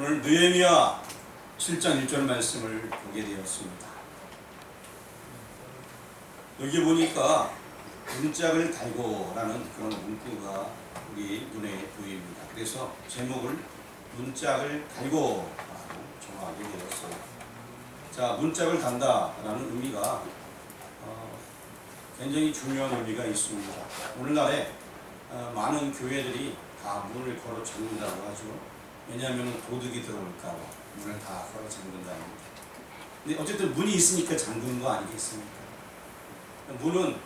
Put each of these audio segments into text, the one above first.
오늘 느헤미야 7장 1절 말씀을 보게 되었습니다. 여기 보니까 문짝을 달고라는 그런 문구가 우리 눈에 보입니다. 그래서 제목을 문짝을 달고라고 정하게 되었어요. 자, 문짝을 단다라는 의미가 굉장히 중요한 의미가 있습니다. 오늘날에 많은 교회들이 다 문을 걸어 잠근다고 하죠. 왜냐하면 도둑이 들어올까 봐 문을 다 걸어 잠근다는 겁니다. 근데 어쨌든 문이 있으니까 잠그는 거 아니겠습니까? 문은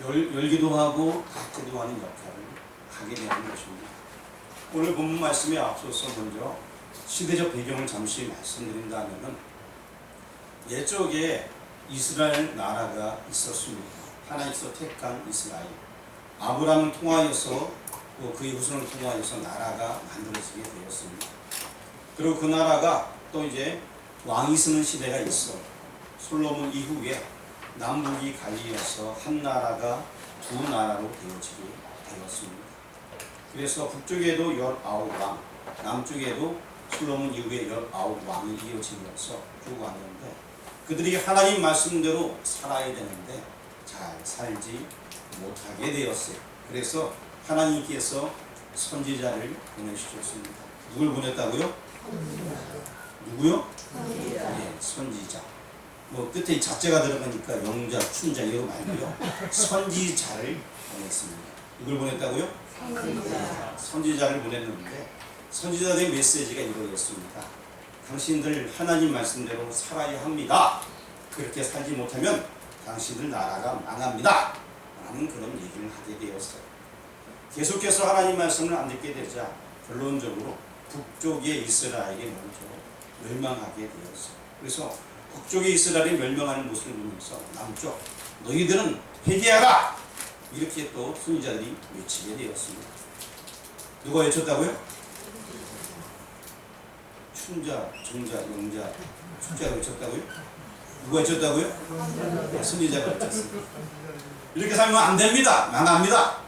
열기도 하고 닫기도 하는 역할을 하게 되는 것입니다. 오늘 본문 말씀에 앞서서 먼저 시대적 배경을 잠시 말씀드린다면 옛적에 이스라엘 나라가 있었습니다. 하나님께서 택한 이스라엘, 아브라함을 통하여서 또 그의 후손을 통하여서 나라가 만들어지게 되었습니다. 그리고 그 나라가 또 이제 왕이 쓰는 시대가 있어 솔로몬 이후에 남북이 갈리어서 한 나라가 두 나라로 되어지게 되었습니다. 그래서 북쪽에도 19왕, 남쪽에도 솔로몬 이후에 19왕이 이어지면서 쭉 왔는데 그들이 하나님 말씀대로 살아야 되는데 잘 살지 못하게 되었어요. 그래서 하나님께서 선지자를 보내주셨습니다. 누굴 보냈다고요? 누구요? 네, 선지자. 뭐 끝에 자제가 들어가니까 영자, 춘자 이거 말고요. 선지자를 보냈습니다. 누굴 보냈다고요? 선지자를 보냈는데 선지자들의 메시지가 이거였습니다. 당신들 하나님 말씀대로 살아야 합니다. 그렇게 살지 못하면 당신들 나라가 망합니다. 라는 그런 얘기를 하게 되었어요. 계속해서 하나님 말씀을 안 듣게 되자 결론적으로 북쪽의 이스라엘이 먼저 멸망하게 되었어요. 그래서 북쪽의 이스라엘이 멸망하는 모습을 보면서 남쪽 너희들은 회개하라! 이렇게 또 선지자들이 외치게 되었습니다. 누가 외쳤다고요? 춘자, 정자, 영자, 숫자가 외쳤다고요? 누가 외쳤다고요? 네, 선지자가 외쳤습니다. 이렇게 살면 안 됩니다. 망합니다.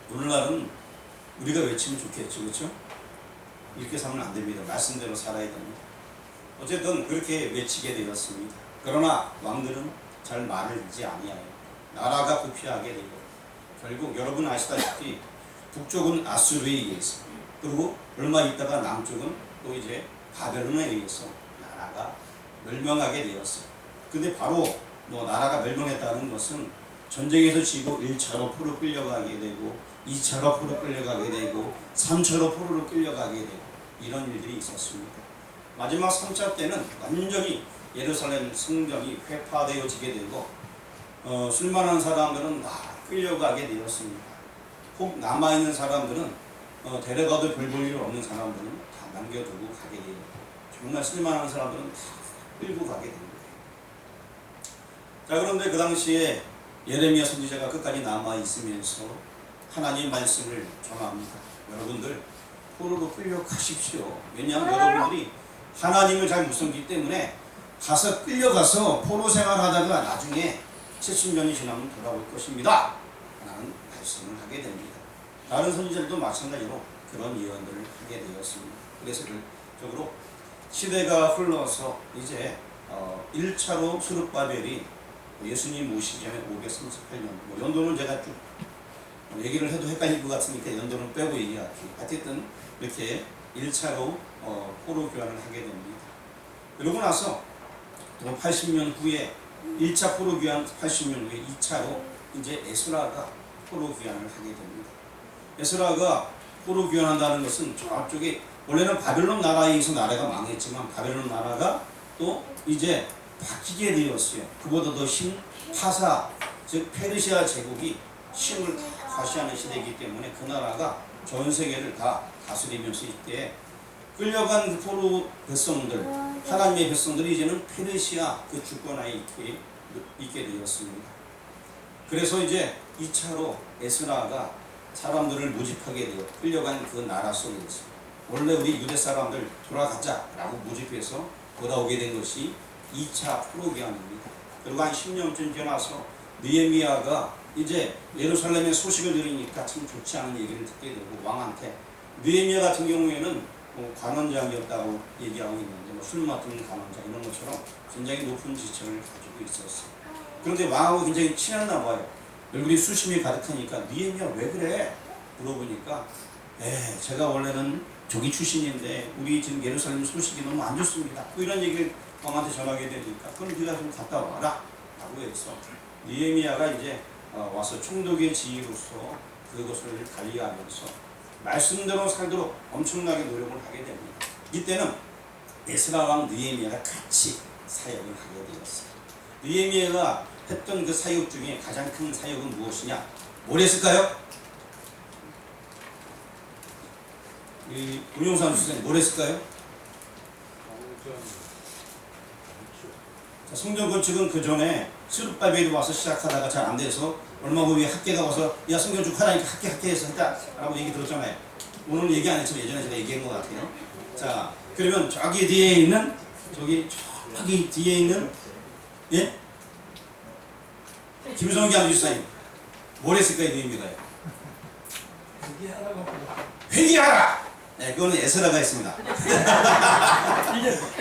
오늘날은 우리가 외치면 좋겠죠, 그렇죠? 이렇게 살면 안 됩니다. 말씀대로 살아야 됩니다. 어쨌든 그렇게 외치게 되었습니다. 그러나 왕들은 잘 말을 듣지 아니하여 나라가 부패하게 되고 결국 여러분 아시다시피 북쪽은 아수르에 의해서 그리고 얼마 있다가 남쪽은 또 이제 바벨론에 의해서 나라가 멸망하게 되었어요. 근데 바로 나라가 멸망했다는 것은 전쟁에서 지고 1차로 포로 끌려가게 되고 2차로 포로 끌려가게 되고 3차로 포로로 끌려가게 되고 이런 일들이 있었습니다. 마지막 3차 때는 완전히 예루살렘 성전이 회파되어지게 되고 쓸만한 사람들은 다 끌려가게 되었습니다. 혹 남아있는 사람들은 데려가도 별 볼 일 없는 사람들은 다 남겨두고 가게 되고 정말 쓸만한 사람들은 다 끌고 가게 됩니다. 자, 그런데 그 당시에 예레미야 선지자가 끝까지 남아있으면서 하나님 말씀을 전합니다. 여러분들 포로로 끌려가십시오. 왜냐하면 여러분들이 하나님을 잘 못 섬기기 때문에 가서 끌려가서 포로 생활하다가 나중에 70년이 지나면 돌아올 것입니다. 라는 말씀을 하게 됩니다. 다른 선지자들도 마찬가지로 그런 예언들을 하게 되었습니다. 그래서 결국적으로 시대가 흘러서 이제 1차로 수르바벨이 예수님 오시기 전에 538년 연도는 제가 쭉 얘기를 해도 헷갈릴 것 같으니까 연도는 빼고 얘기할게요. 어쨌든 이렇게 1차로 포로 교환을 하게 됩니다. 그러고 나서 또 80년 후에 1차 포로 교환 80년 후에 2차로 이제 에스라가 포로 교환을 하게 됩니다. 에스라가 포로 교환한다는 것은 저쪽에 원래는 바벨론 나라에 의해서 나라가 망했지만 바벨론 나라가 또 이제 바뀌게 되었어요. 그보다 더 신 파사 즉 페르시아 제국이 힘을 과시하는 시대이기 때문에 그 나라가 전 세계를 다 다스리면서 이때 끌려간 그 포로 백성들 하나님의 백성들이 이제는 페르시아 그 주권하에 있게 되었습니다. 그래서 이제 2차로 에스라가 사람들을 모집하게 되어 끌려간 그 나라 속에서 원래 우리 유대 사람들 돌아가자라고 모집해서 돌아오게 된 것이 2차 포로 교환입니다. 그리고 한 10년쯤 지나서 느헤미야가 이제 예루살렘의 소식을 들으니까 참 좋지 않은 얘기를 듣게 되고 왕한테 느헤미야 같은 경우에는 관원장이었다고 얘기하고 있는데 술 맡은 관원장 이런 것처럼 굉장히 높은 지청을 가지고 있었어요. 그런데 왕하고 굉장히 친했나 봐요. 얼굴이 수심이 가득하니까 느헤미야 왜 그래? 물어보니까 제가 원래는 조기 출신인데 우리 지금 예루살렘 소식이 너무 안 좋습니다. 뭐 이런 얘기를 왕한테 전하게 되니까 그럼 네가 좀 갔다 와라 라고 해서 느헤미야가 이제 와서 총독의 지휘로서 그것을 관리하면서 말씀대로 살도록 엄청나게 노력을 하게 됩니다. 이때는 에스라 왕 느헤미야가 같이 사역을 하게 되었어요. 느헤미야가 했던 그 사역 중에 가장 큰 사역은 무엇이냐? 뭘 했을까요? 운용산 선생님 뭘 했을까요? 자, 성전 건축은 그 전에 스룹바벨이 와서 시작하다가 잘 안 돼서 얼마 후에 학계가 와서 야 성전 좀 하라니까 학계해서 했다 라고 얘기 들었잖아요. 오늘 얘기 안 했지만 예전에 제가 얘기한 것 같아요. 자, 그러면 저기 뒤에 있는 저기 뒤에 있는 예? 김성기 안주사님 뭘 했을까요? 느헤미야가요? 회개하라! 네, 그거는 에스라가 했습니다.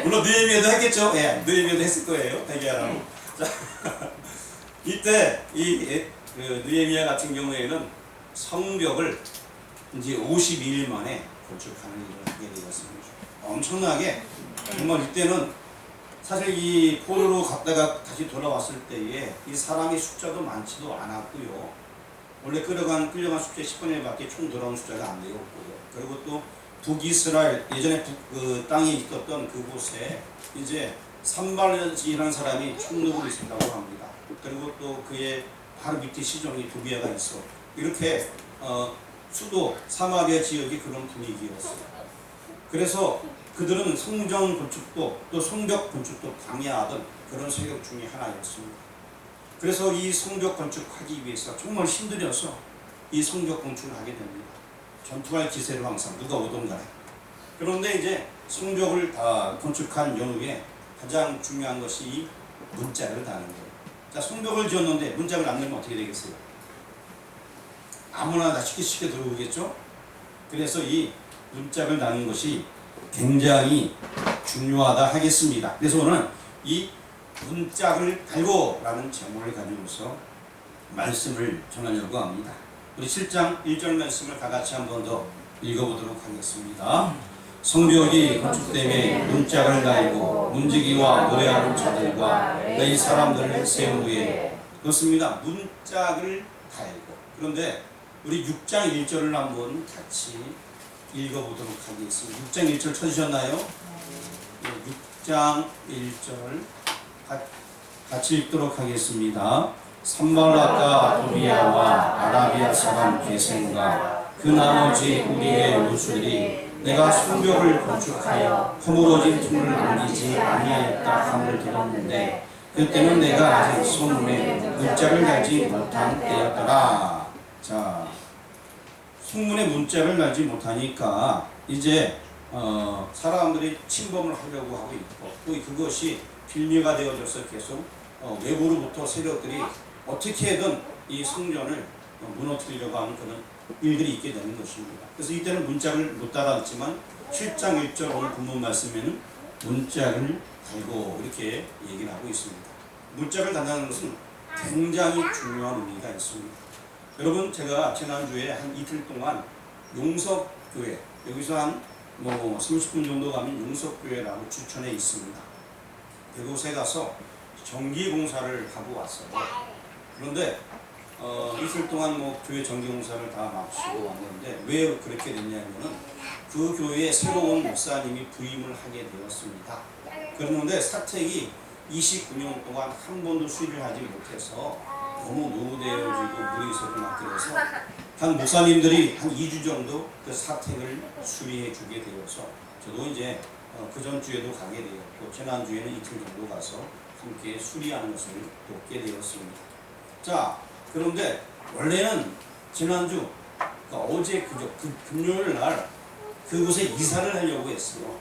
물론 느헤미야도 했겠죠? 예, 느헤미야도 했을 거예요. 회개하라고. 자, 이때 그 느헤미야 같은 경우에는 성벽을 이제 52일 만에 건축하는 일을 하게 되었습니다. 엄청나게 정말 이때는 사실 이 포로로 갔다가 다시 돌아왔을 때에 이 사람의 숫자도 많지도 않았고요. 원래 끌려간 숫자 10분의 1밖에 총 돌아온 숫자가 안 되었고요. 그리고 또 북이스라엘 예전에 그 땅에 있었던 그곳에 이제 산발이라는 사람이 총독으로 있었다고 합니다. 그리고 또 그의 바로 밑에 시종이 도비아가 있어. 이렇게 수도 사마리아 지역이 그런 분위기였어요. 그래서 그들은 성전 건축도 또 성벽 건축도 방해하던 그런 세력 중에 하나였습니다. 그래서 이 성벽 건축하기 위해서 정말 힘들어서 이 성벽 건축을 하게 됩니다. 전투할 기세로 항상 누가 오던 간에. 그런데 이제 성벽을 다 건축한 연후에 가장 중요한 것이 이 문짝을 다는 거예요. 자, 성벽을 지었는데 문짝을 안 넣으면 어떻게 되겠어요? 아무나 다 쉽게 들어오겠죠? 그래서 이 문짝을 다는 것이 굉장히 중요하다 하겠습니다. 그래서 오늘 이 문짝을 달고 라는 제목을 가지고서 말씀을 전하려고 합니다. 우리 7장 1절 말씀을 다 같이 한 번 더 읽어보도록 하겠습니다. 성벽이 건축됨에 문짝을 달고 문지기와 노래하는 자들과 너희 사람들을 세운 후에 그렇습니다. 문짝을 달고. 그런데 우리 6장 1절을 한번 같이 읽어보도록 하겠습니다. 6장 1절 쳐주셨나요? 네, 6장 1절 같이 읽도록 하겠습니다. 산발락과 도비아와 아라비아 사람 게셈과 그 나머지 우리의 원수들이 내가 성벽을 건축하여 허물어진 틈을 남기지 아니하였다 함을 들었는데 그때는 내가 아직 성문에 문짝을 달지 못한 때였더라. 자, 성문에 문짝을 달지 못하니까 이제 사람들이 침범을 하려고 하고 있고 또 그것이 빌미가 되어져서 계속 외부로부터 세력들이 어떻게든 이 성전을 무너뜨리려고 하는 그런 일들이 있게 되는 것입니다. 그래서 이때는 문짝을 못 달았지만 7장 1절 오늘 본문 말씀에는 문짝을 달고 이렇게 얘기를 하고 있습니다. 문짝을 단다는 것은 굉장히 중요한 의미가 있습니다. 여러분, 제가 지난주에 한 이틀 동안 용석교회, 여기서 한 30분 정도 가면 용석교회라고 추천해 있습니다. 그곳에 가서 정기공사를 하고 왔어요. 그런데 이틀 동안 교회 정기공사를 다 마치고 왔는데 왜 그렇게 됐냐면은 그 교회에 새로운 목사님이 부임을 하게 되었습니다. 그런데 사택이 29년 동안 한 번도 수리를 하지 못해서 너무 노후되어지고 무리수를 맡게 돼서 한 목사님들이 한 2주 정도 그 사택을 수리해 주게 되어서 저도 이제 그 전 주에도 가게 되었고 지난 주에는 이틀 정도 가서 함께 수리하는 것을 돕게 되었습니다. 자, 그런데 원래는 지난주 어제 금요일 날 그곳에 이사를 하려고 했어요.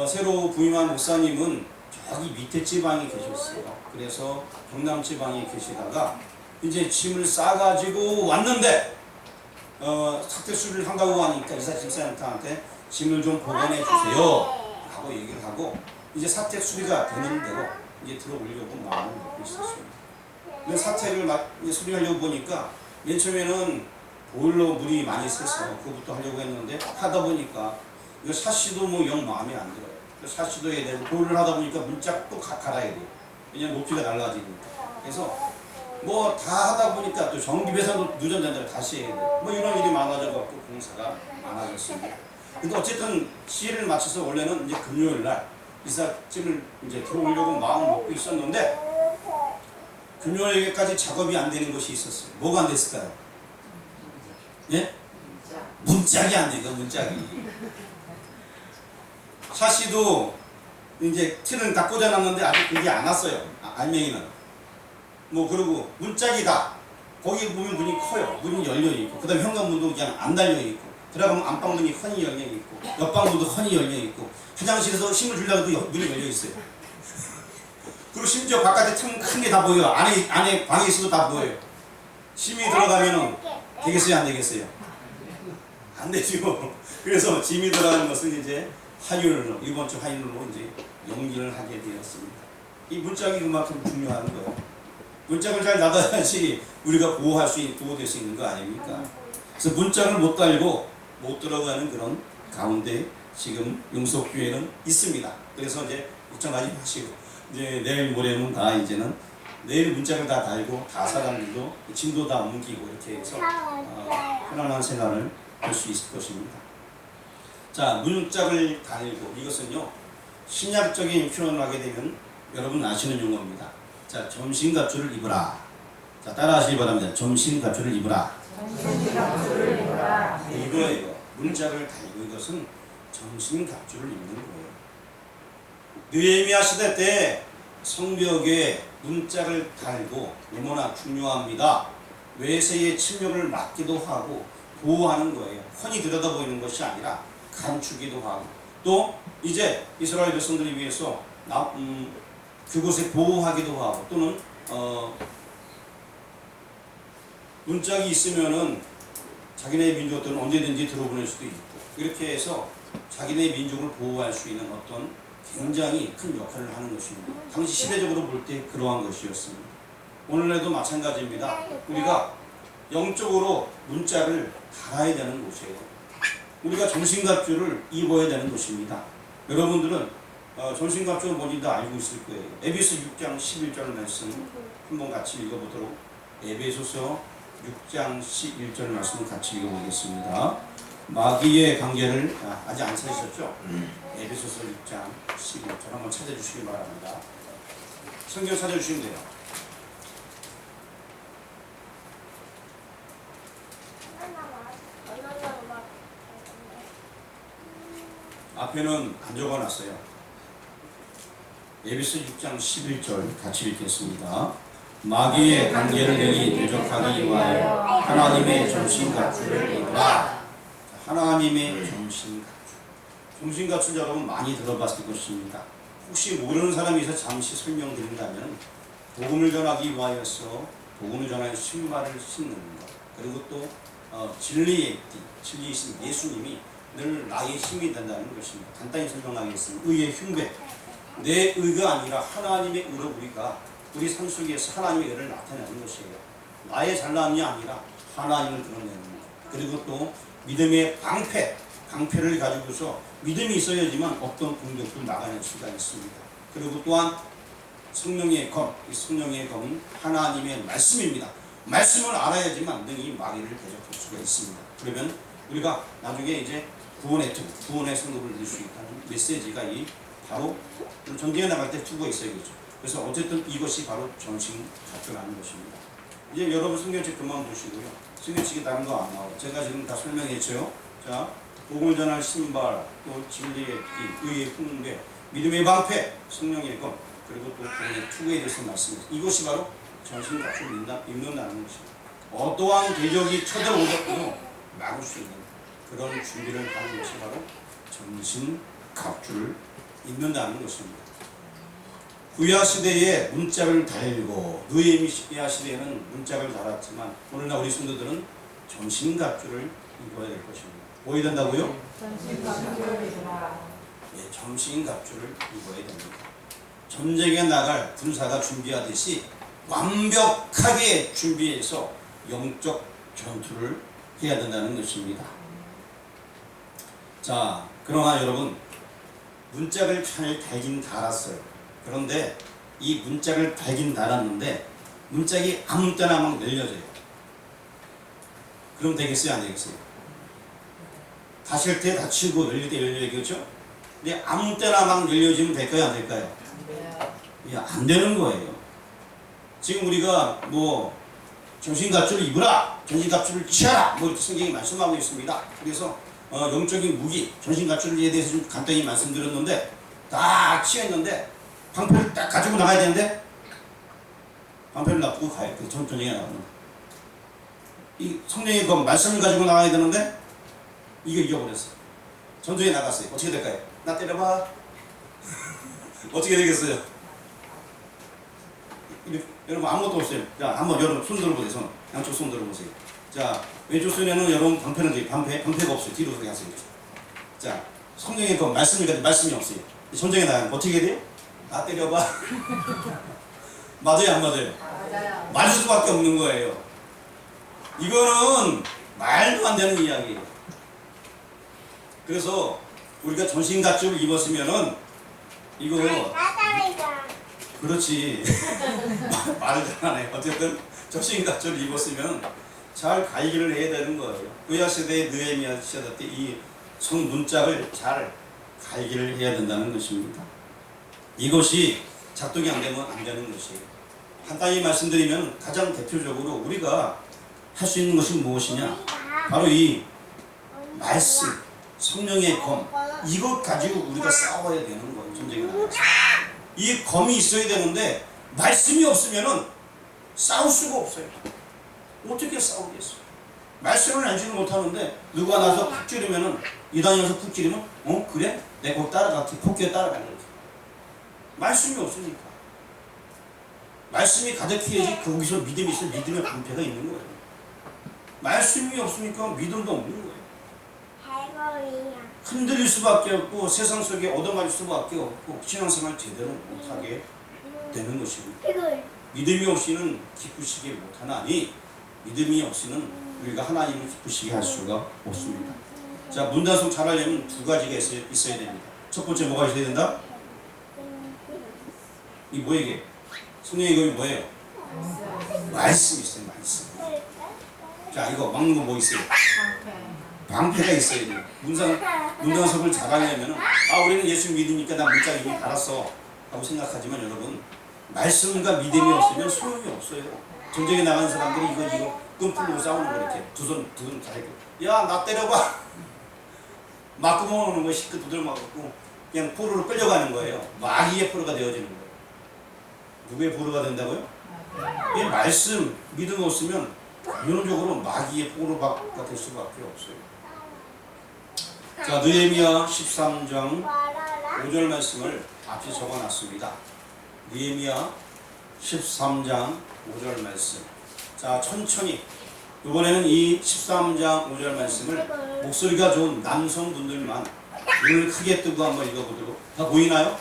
새로 부임한 목사님은 저기 밑에 지방에 계셨어요. 그래서 경남 지방에 계시다가 이제 짐을 싸가지고 왔는데 사택 수리를 한다고 하니까 이사 집사님한테 짐을 좀 보관해 주세요 라고 얘기를 하고 이제 사택 수리가 되는 대로 이제 들어오려고 마음을 먹고 있었습니다. 근데 사택을 이제 수리하려고 보니까 맨 처음에는 보일러 물이 많이 새서 그거부터 하려고 했는데 하다 보니까 이거 샤시도 뭐 영 마음에 안 들어요. 샤시도 해야 되고 보일러를 하다 보니까 문짝도 갈아야 돼요. 왜냐면 높이가 달라지니까. 그래서 뭐 다 하다 보니까 또 전기배선도 누전된다고 다시 해야 돼요. 뭐 이런 일이 많아져갖고 공사가 많아졌습니다. 근데 어쨌든 시일을 맞춰서 원래는 이제 금요일날 이삿짐을 이제 들어오려고 마음을 먹고 있었는데 금요일까지 작업이 안 되는 것이 있었어요. 뭐가 안 됐을까요? 예? 문짝이 안 돼요. 문짝이. 샤시도 이제 틀은 다 꽂아놨는데 아직 그게 안 왔어요. 알맹이는. 뭐 그리고 문짝이다. 거기 보면 문이 커요. 문이 열려있고 그 다음에 현관문도 그냥 안 달려있고 들어가면 안방문이 훤히 열려있고 옆방문도 훤히 열려있고 화장실에서 힘을 주려고 해도 문이 열려있어요. 그리고 심지어 바깥에 틈 큰 게 다 보여요. 안에 방에 있어도 다 보여요. 짐이 들어가면은 되겠어요? 안 되겠어요? 안 되죠. 그래서 짐이 들어가는 것은 이제 화요일로, 이번 주 화요일로 이제 연기를 하게 되었습니다. 이 문짝이 그만큼 중요한 거예요. 문짝을 잘 나가야지 우리가 보호될 수 있는 거 아닙니까? 그래서 문짝을 못 달고 못 들어가는 그런 가운데 지금 용석교회는 있습니다. 그래서 이제 걱정하지 마시고 이제 내일 모레는 다 이제는 내일 문짝을 다 달고 다 사람들도 짐도 다 옮기고 이렇게 해서 편안한 생활을 할 수 있을 것입니다. 자, 문짝을 달고 이것은요 신약적인 표현을 하게 되면 여러분 아시는 용어입니다. 자, 점심갑주를 입으라. 자, 따라하시기 바랍니다. 점심갑주를 입으라. 이거예요. 문짝을 달고 이것은 점심갑주를 입는 거예요. 느헤미야 시대 때 성벽에 문짝을 달고 너무나 중요합니다. 외세의 침략을 막기도 하고 보호하는 거예요. 훤히 들여다보이는 것이 아니라 감추기도 하고 또 이제 이스라엘 백성들을 위해서 그곳에 보호하기도 하고 또는 문짝이 있으면은 자기네 민족들은 언제든지 들어보낼 수도 있고 이렇게 해서 자기네 민족을 보호할 수 있는 어떤 굉장히 큰 역할을 하는 것입니다. 당시 시대적으로 볼 때 그러한 것이었습니다. 오늘날도 마찬가지입니다. 우리가 영적으로 문짝을 달아야 되는 곳이에요. 우리가 전신갑주를 입어야 되는 것입니다. 여러분들은 전신갑주는 뭔지 다 알고 있을 거예요. 에베소 6장 11절 말씀 한번 같이 읽어보도록 에베소서 6장 11절 말씀을 같이 읽어보겠습니다. 마귀의 관계를 아직 안 찾으셨죠? 에베소서 6장 11절 한번 찾아주시기 바랍니다. 성경 찾아주시면 돼요. 앞에는 안 적어놨어요. 에베소 6장 11절 같이 읽겠습니다. 마귀의 관계를 능히 대적하기 위하여 하나님의 전신갑주를 입으라. 하나님의 전신갑주. 전신갑주 여러분 많이 들어봤을 것입니다. 혹시 모르는 사람이 있어 잠시 설명드린다면 복음을 전하기 위하여서 복음을 전하여 신발을 신는 것 그리고 또 진리의 진리이신 예수님이 늘 나의 힘이 된다는 것입니다. 간단히 설명하겠습니다. 의의 흉배. 내 의가 아니라 하나님의 의로 우리 삶 속에서 하나님의 의를 나타내는 것이에요. 나의 잘남이 아니라 하나님을 드러내는 것. 그리고 또 믿음의 방패를 가지고서 믿음이 있어야지만 어떤 공격도 막아낼 수가 있습니다. 그리고 또한 성령의 검, 이 성령의 검은 하나님의 말씀입니다. 말씀을 알아야지만 능히 마귀를 대적할 수가 있습니다. 그러면 우리가 나중에 이제 구원의 성도를 낼 수 있다는 메시지가 바로 전쟁에 나갈 때 두고 있어야겠죠. 그래서 어쨌든 이것이 바로 전신갑주라는 것입니다. 이제 여러분 성경책 그만 보시고요. 성경책에 다른 거 안 나와요. 제가 지금 다 설명했죠. 자, 복음을 전할 신발, 또 진리의 길, 의의 흉배, 믿음의 방패, 성령의 검, 그리고 또 구원의 투구에 대해서 말씀드렸습니다. 이것이 바로 전신갑주를 입는다는 것입니다. 어떠한 대적이 쳐들어오더라도 막을 수 있는 그런 준비를 하는 것이 바로 전신갑주를 입는다는 것입니다. 구약 시대에 문짝을 달고 느헤미야 시대에는 문짝을 달았지만 오늘날 우리 성도들은 전신갑주를 입어야 될 것입니다. 뭐 해야 된다고요? 전신갑주를 예, 정신갑주를 입어야 됩니다. 전쟁에 나갈 군사가 준비하듯이 완벽하게 준비해서 영적 전투를 해야 된다는 것입니다. 자, 그러나 여러분, 문짝을 잘 달긴 달았어요. 그런데 이 문짝을 달긴 달았는데 문짝이 아무 때나 막 늘려져요. 그럼 되겠어요? 안 되겠어요? 다칠 때 다치고 늘릴 때 늘려야겠죠? 근데 아무 때나 막 늘려지면 될까요? 안 될까요? 예, 안 되는 거예요. 지금 우리가 뭐 정신갑주를 입으라, 정신갑주를 취하라, 뭐 이렇게 성경이 말씀하고 있습니다. 그래서 영적인 무기, 정신갑주에 대해서 좀 간단히 말씀드렸는데 딱 취했는데 방패를 딱 가지고 나가야 되는데 방패를 놔두고 가요. 그 전쟁에 나가면 이 성령의 그 말씀을 가지고 나가야 되는데 이거 잊어버렸어요. 전투에 나갔어요. 어떻게 될까요? 나 때려봐. 어떻게 되겠어요? 여러분 아무것도 없어요. 자, 한번 여러분 손 들어보세요. 손. 양쪽 손 들어보세요. 자, 왼쪽 손에는 여러분 방패는 돼. 방패가 없어요. 뒤로 그렇게 하세요. 자, 성경에 그 말씀이 없어요. 전쟁에 나가면 어떻게 돼요? 나 때려봐. 맞아요, 안 맞아요? 맞아요. 맞을 수밖에 없는 거예요. 이거는 말도 안 되는 이야기예요. 그래서 우리가 전신갑주를 입었으면은 이거 그렇지. 말을 잘하네. 어쨌든 전신갑주를 입었으면 잘 관리를 해야 되는 거예요. 구약시대의 느헤미야 시대 때 이 성문짝을 잘 관리를 해야 된다는 것입니다. 이것이 작동이 안 되면 안 되는 것이에요. 간단히 말씀드리면 가장 대표적으로 우리가 할 수 있는 것이 무엇이냐? 바로 이 말씀, 성령의 검, 이것 가지고 우리가 싸워야 되는 거예요. 전쟁에 나가서. 이 검이 있어야 되는데 말씀이 없으면은 싸울 수가 없어요. 어떻게 싸우겠어요? 말씀을 알지는 못하는데 누가 나서 푹 찌르면은 이단에서 푹 찌르면 그래? 내가 거기 따라갈게. 폭기에 따라가는 거지. 말씀이 없으니까. 말씀이 가득해야지 거기서 믿음이 있어. 믿음의 방패가 있는 거예요. 말씀이 없으니까 믿음도 없는 거예요. 흔들릴 수밖에 없고 세상 속에 얻어맞을 수밖에 없고 신앙생활 제대로 못하게 되는 것입니다. 믿음이 없이는 기쁘시게 못하나니 믿음이 없이는 우리가 하나님을 기쁘시게 할 수가 없습니다. 자, 문단속 잘하려면 두 가지가 있어야 됩니다. 첫 번째 뭐가 있어야 된다? 이 뭐에게? 성령의 검이 뭐예요? 말씀이 있어요. 말씀. 자, 이거 막는 거 뭐 있어요? 방패가 있어야 돼요. 문단속을 잘하려면 우리는 예수 믿으니까 나 문짝 이미 달았어 하고 생각하지만 여러분 말씀과 믿음이 없으면 소용이 없어요. 전쟁에 나가는 사람들이 이거 끈풀로 싸우는 거 이렇게 두 손 다 이렇게 야 나 때려봐 맞구멍 오는 거 시끄 두들맞고 그냥 포로로 끌려가는 거예요. 마귀의 포로가 되어지는 거예요. 누구의 포로가 된다고요? 이 말씀 믿음 없으면 결론적으로 마귀의 포로가 될 수밖에 없어요. 자, 느헤미야 13장 5절 말씀을 앞에 적어놨습니다. 느헤미야 13장 5절 말씀. 자, 천천히 이번에는 이 13장 5절 말씀을 목소리가 좋은 남성분들만 눈을 크게 뜨고 한번 읽어보도록. 다 보이나요?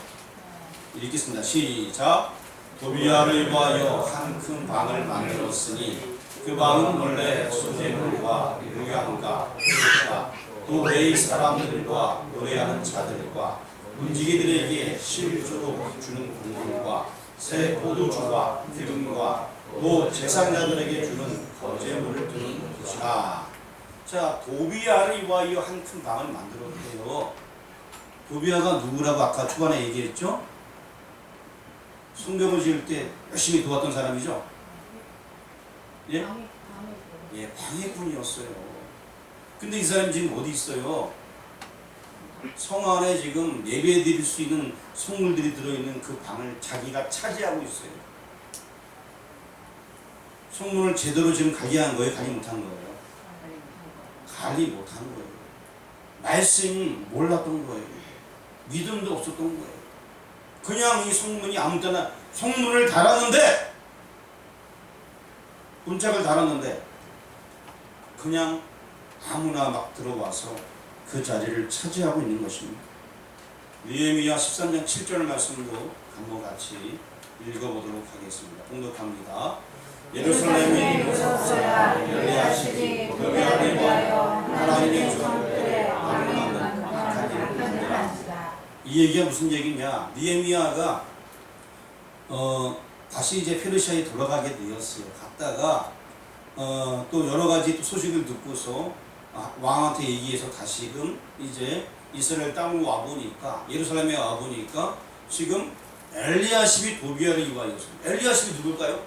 읽겠습니다. 시작. 도비야를 위하여 한 큰 방을 만들었으니 그 방은 원래 소재물과 무향과 흙과 또 외의 사람들과 노래하는 자들과 문지기들에게 실주로 주는 곡물과 새 포도주와 기름과 또 제사장들에게 주는 거제물을 두는 곳이라. 자, 도비야를 위하여 한 큰 방을 만들었대요. 도비야가 누구라고 아까 초반에 얘기했죠? 성벽을 지을 때 열심히 도왔던 사람이죠? 예? 예, 방해꾼이었어요. 근데 이 사람이 지금 어디 있어요? 성 안에 지금 예배 드릴 수 있는 성물들이 들어있는 그 방을 자기가 차지하고 있어요. 성문을 제대로 지금 관리한 거예요? 관리 못한 거예요? 관리 못한 거예요. 말씀이 몰랐던 거예요. 믿음도 없었던 거예요. 그냥 이 성문이 아무 때나 성문을 달았는데 문짝을 달았는데 그냥 아무나 막 들어와서 그 자리를 차지하고 있는 것입니다. 느헤미야 13장 7절 말씀도 한번 같이 읽어보도록 하겠습니다. 공독합니다. 예루살렘이 무섭소야 열리하시니 도비하기 위하여 하나님의 종들의 왕을 만든 악한 일을 만들었다. 이 얘기가 무슨 얘기냐? 느헤미야가 다시 이제 페르시아에 돌아가게 되었어요. 갔다가 또 여러 가지 또 소식을 듣고서 왕한테 얘기해서 다시금 이제 이스라엘 땅으로 와보니까, 예루살렘에 와보니까 지금 엘리야십이 도비야를 이와였습니다. 엘리야십이 누굴까요?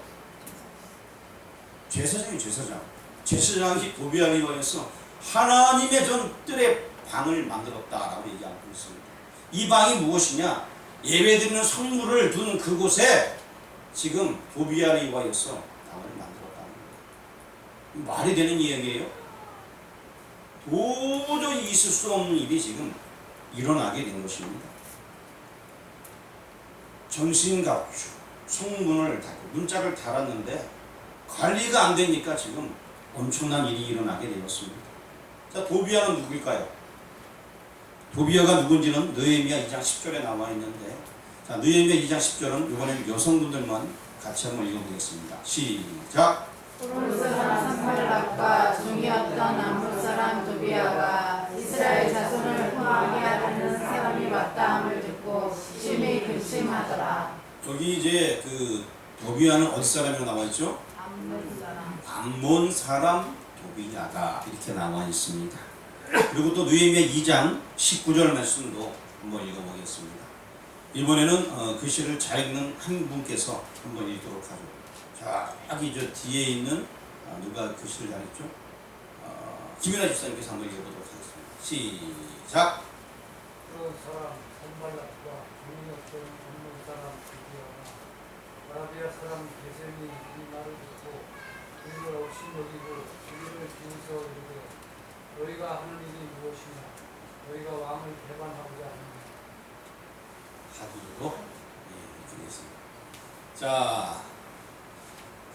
제사장이 제사장. 제사장이 도비야를 이와해서 하나님의 뜰의 방을 만들었다라고 얘기하고 있습니다. 이 방이 무엇이냐? 예배드리는 성물을 둔 그곳에 지금 도비야를 이와해서 방을 만들었다는 거예요. 말이 되는 이야기예요? 도저히 있을 수 없는 일이 지금 일어나게 된 것입니다. 전신갑주, 성문을 닫고 문짝을 달았는데 관리가 안 되니까 지금 엄청난 일이 일어나게 되었습니다. 자, 도비야는 누구일까요? 도비야가 누군지는 느헤미야 2장 10절에 나와 있는데, 자, 느헤미야 2장 10절은 이번에는 여성분들만 같이 한번 읽어보겠습니다. 시작! 볼 사람 산발락과 종이었던 암몬 사람 도비야가 이스라엘 자손을 포하게 하려는 사람이 왔다함을 듣고 심히 근심하더라. 여기 이제 그 도비야는 어디 사람이라고 나와 있죠? 암몬 사람. 암몬 사람 도비야다 이렇게 나와 있습니다. 그리고 또 느헤미야 2장 19절 말씀도 한번 읽어보겠습니다. 이번에는 글씨를 잘 읽는 한 분께서 한번 읽도록 하죠. 자, 여기 저 뒤에 있는 누가 글씨를 잘했죠? 김연아 집사님께서 한번 읽어보도록 하겠습니다. 시작! 그 사람 산발락과 종이었던 암몬 사람 도비야가 아라비아 사람 게셈이 이 말을 듣고 그를 없이 여기고 주기를 비웃어 이르되 너희가 하는 일이 무엇이냐? 너희가 왕을 배반하고자 하느냐? 하기로 드리겠습니다. 자,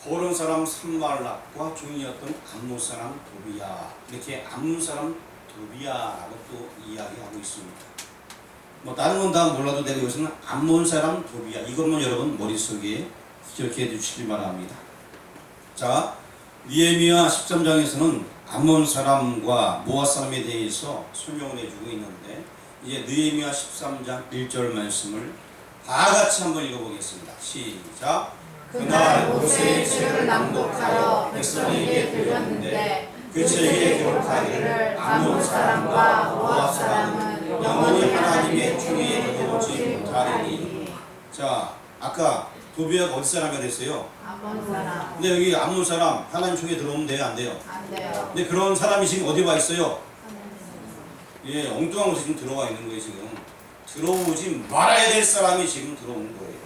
고른 사람 산발락과 종이었던 암몬 사람 도비야, 이렇게 암몬 사람 도비야라고 또 이야기하고 있습니다. 뭐 다른 건 다 몰라도 되고 여기서는 암몬 사람 도비야, 이것만 여러분 머릿속에 기억해 두시기 바랍니다. 자, 느헤미야 13장에서는 암몬 사람과 모압 사람에 대해서 설명을 해주고 있는데, 이제 느헤미야 13장 1절 말씀을 다 같이 한번 읽어보겠습니다. 시작! 그날 모세의 책을 낭독하여 백성에게 들렸는데 그 책에 기록하기를 암몬 사람과 모압 사람은 영원히 하나님의 주위에 들어오지 못하리니. 자, 아까 도비야가 어디 사람이 그랬어요? 암몬 사람. 근데 여기 암몬 사람 하나님 총에 들어오면 돼요, 안 돼요? 안 돼요. 근데 그런 사람이 지금 어디 와 있어요? 예, 엉뚱한 곳에 지금 들어와 있는 거예요. 지금 들어오지 말아야 될 사람이 지금 들어오는 거예요.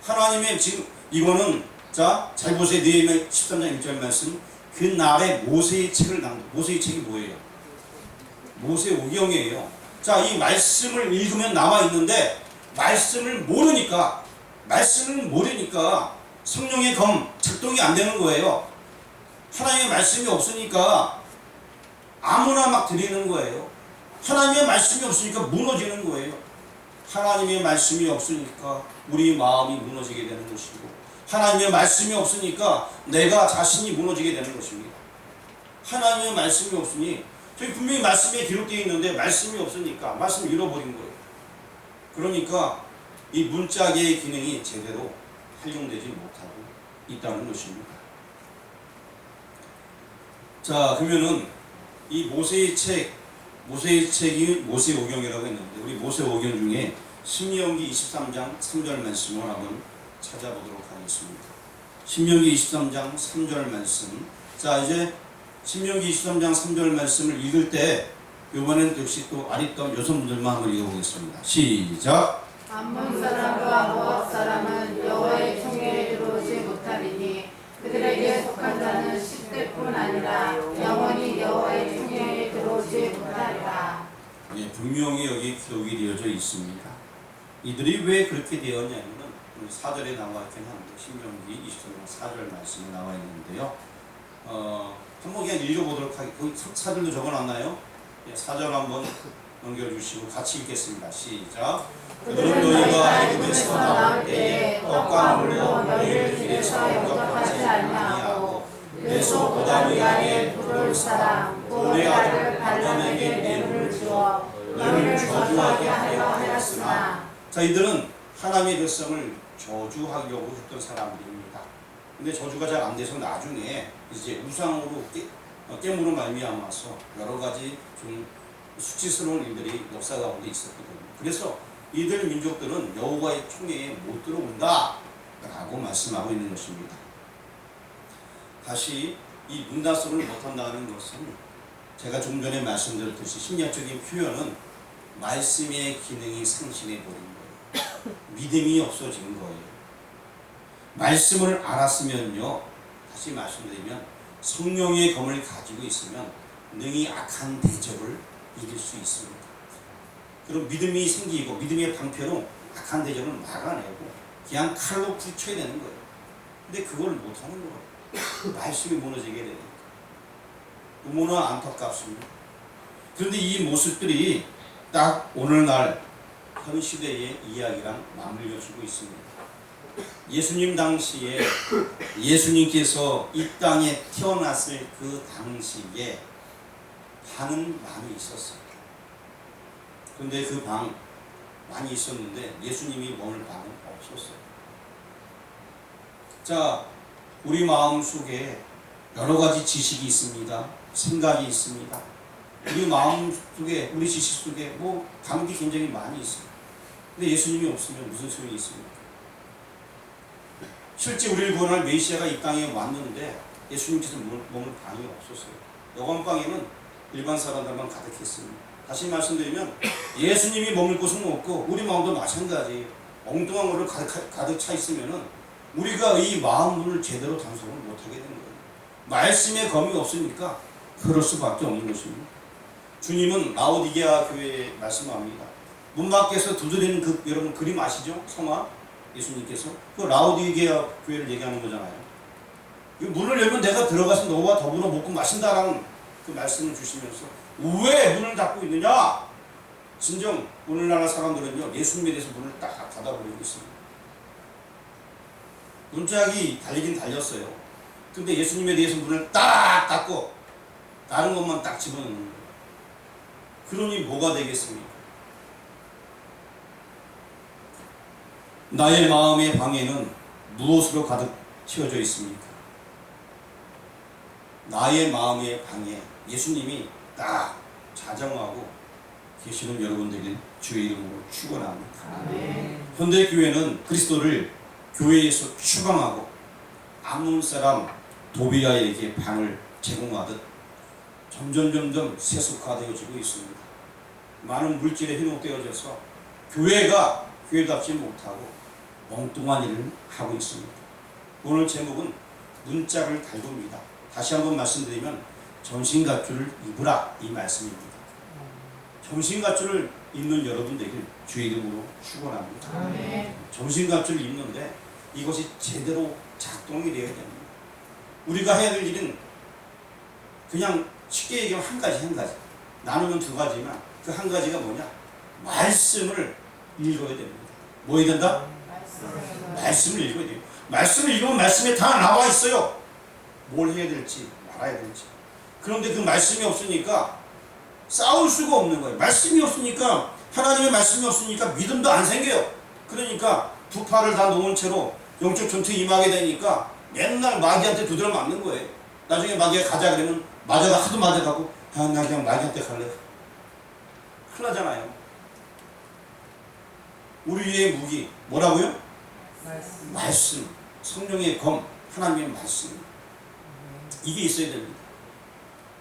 하나님의 지금 이거는, 자, 잘 보세요. 느헤미야 13장 1절 말씀. 그 날에 모세의 책을 모세의 책이 뭐예요? 모세 오경이에요. 자, 이 말씀을 읽으면 남아 있는데 말씀을 모르니까 성령의 검 작동이 안 되는 거예요. 하나님의 말씀이 없으니까 아무나 막 드리는 거예요. 하나님의 말씀이 없으니까 무너지는 거예요. 하나님의 말씀이 없으니까 우리 마음이 무너지게 되는 것이고, 하나님의 말씀이 없으니까 내가 자신이 무너지게 되는 것입니다. 하나님의 말씀이 없으니, 저희 분명히 말씀에 기록되어 있는데 말씀이 없으니까 말씀을 잃어버린 거예요. 그러니까 이 문자계의 기능이 제대로 활용되지 못하고 있다는 것입니다. 자, 그러면은 이 모세의 책이 모세오경이라고 했는데, 우리 모세오경 중에 신명기 23장 3절 말씀을 한번 찾아보도록 하겠습니다. 신명기 23장 3절 말씀. 자, 이제 신명기 23장 3절 말씀을 읽을 때 이번에는 역시 또 아리따운 여성분들만 한번 읽어보겠습니다. 시작! 암몬 사람과 모압 사람은 여호와의 총회에 들어오지 못하리니 그들에게 속한 자는 10대뿐 아니라 영원히 여호와의 총회에 들어오지 못하리라. 예, 분명히 여기 기록이 되어져 있습니다. 이들이 왜 그렇게 되었냐면은 4절에 나와 있긴 한데, 신명기 23장 4절 말씀에 나와 있는데요. 한번 그냥 읽어보도록 하겠습니다. 거기 4절도 적어놨나요? 4절 한번 넘겨주시고 같이 읽겠습니다. 시작. 그들은 너희가 애굽에서 나올 때에 떡과 물로 너희를 길에서 영접하지 아니하고 메소포다미아 위에 두를 사람 또 내 아들 발람에게 뇌물을 주어 너희를 저주하게 하려 하였으나. 자, 이들은 하나님의 백성을 저주하려고 했던 사람들입니다. 근데 저주가 잘 안 돼서 나중에 이제 우상으로 깨물어 말미암아서 여러 가지 좀 수치스러운 일들이 역사 가운데 있었거든요. 그래서 이들 민족들은 여호와의 총회에 못 들어온다 라고 말씀하고 있는 것입니다. 다시 이 문다솔을 못한다는 것은 제가 좀 전에 말씀드렸듯이 심리학적인 표현은 말씀의 기능이 상실해 버린 거예요. 믿음이 없어진 거예요. 말씀을 알았으면요, 다시 말씀드리면 성령의 검을 가지고 있으면 능히 악한 대적을 이길 수 있습니다. 그럼 믿음이 생기고 믿음의 방패로 악한 대적을 막아내고 그냥 칼로 부딪혀야 되는 거예요. 근데 그걸 못하는 거예요. 말씀이 무너지게 되니까. 너무나 안타깝습니다. 그런데 이 모습들이 딱 오늘날 현 시대의 이야기랑 맞물려지고 있습니다. 예수님 당시에 예수님께서 이 땅에 태어났을 그 당시에 방은 많이 있었어요. 그런데 그 방 많이 있었는데 예수님이 머물 방은 없었어요. 자, 우리 마음속에 여러 가지 지식이 있습니다. 생각이 있습니다. 우리 마음속에, 우리 지식 속에 뭐 감기 굉장히 많이 있어요. 근데 예수님이 없으면 무슨 소용이 있습니까? 실제 우리를 구원할 메시아가 이 땅에 왔는데 예수님께서 머물 방이 없었어요. 여관방에는 일반 사람들만 가득했습니다. 다시 말씀드리면 예수님이 머물 곳은 없고 우리 마음도 마찬가지. 엉뚱한 거를 가득 차 있으면은 우리가 이 마음 문을 제대로 단속을 못하게 되는 거예요. 말씀의 검이 없으니까 그럴 수밖에 없는 것입니다. 주님은 라오디게아 교회에 말씀합니다. 문 밖에서 두드리는 그 여러분 그림 아시죠? 성화 예수님께서 그 라오디게아 교회를 얘기하는 거잖아요. 이 문을 열면 내가 들어가서 너와 더불어 먹고 마신다라는 그 말씀을 주시면서 왜 문을 닫고 있느냐? 진정 오늘날 사람들은요 예수님에 대해서 문을 딱 닫아버리고 있습니다. 문짝이 달리긴 달렸어요. 근데 예수님에 대해서 문을 딱 닫고 다른 것만 딱 집어넣는 거예요. 그러니 뭐가 되겠습니까? 나의 마음의 방에는 무엇으로 가득 채워져 있습니까? 나의 마음의 방에 예수님이 딱 자정하고 계시는 여러분들이 주의 이름으로 축원합니다. 현대교회는 그리스도를 교회에서 추방하고 암몬 사람 도비아에게 방을 제공하듯 점점 세속화되어지고 있습니다. 많은 물질에 현혹되어져서 교회가 교회답지 못하고 엉뚱한 일을 하고 있습니다. 오늘 제목은 문짝을 달고입니다. 다시 한번 말씀드리면 전신갑주를 입으라 이 말씀입니다. 전신갑주를 입는 여러분 되길 주의 이름으로 축원합니다. 전신갑주를 입는데 이것이 제대로 작동이 되어야 됩니다. 우리가 해야 될 일은 그냥 쉽게 얘기하면 한 가지 나누면 두 가지만 그 한 가지가 뭐냐? 말씀을 읽어야 됩니다. 뭐 해야 된다? 말씀을 읽어야 돼요. 말씀을 읽으면 말씀에 다 나와 있어요. 뭘 해야 될지 말아야 될지. 그런데 그 말씀이 없으니까 싸울 수가 없는 거예요. 말씀이 없으니까 하나님의 말씀이 없으니까 믿음도 안 생겨요. 그러니까 두 팔을 다 놓은 채로 영적 전투에 임하게 되니까 맨날 마귀한테 두드려 맞는 거예요. 나중에 마귀가 가자 그러면 마귀가 하도 맞아갖고 나 그냥 마귀한테 갈래. 큰일 나잖아요. 우리의 무기 뭐라고요? 말씀. 성령의 검, 하나님의 말씀. 이게 있어야 됩니다.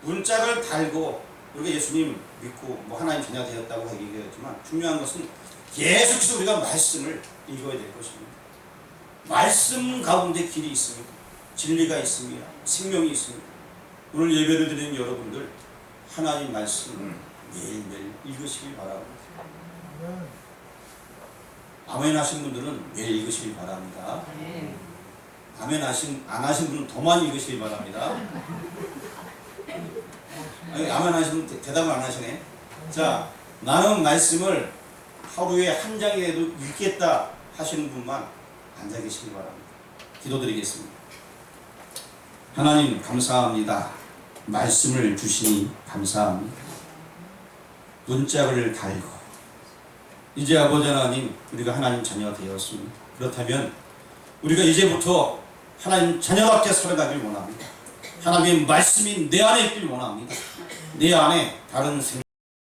문짝을 달고 우리가 예수님 믿고 뭐 하나님 자녀 되었다고 얘기했지만 중요한 것은 계속해서 우리가 말씀을 읽어야 될 것입니다. 말씀 가운데 길이 있습니다. 진리가 있습니다. 생명이 있습니다. 오늘 예배를 드리는 여러분들 하나님 말씀을 매일매일 읽으시길 바랍니다. 아멘 하신 분들은 매일 읽으시길 바랍니다. 아멘 안 하신 분은 더 많이 읽으시길 바랍니다. 아니, 아멘 하시면 대답을 안 하시네. 자, 나는 말씀을 하루에 한 장이라도 읽겠다 하시는 분만 앉아 계시기 바랍니다. 기도드리겠습니다. 하나님 감사합니다. 말씀을 주시니 감사합니다. 문짝을 달고 이제 아버지 하나님, 우리가 하나님 자녀가 되었습니다. 그렇다면 우리가 이제부터 하나님 자녀답게 살아가길 원합니다. 하나님의 말씀이 내 안에 있길 원합니다. 내 안에 다른 생각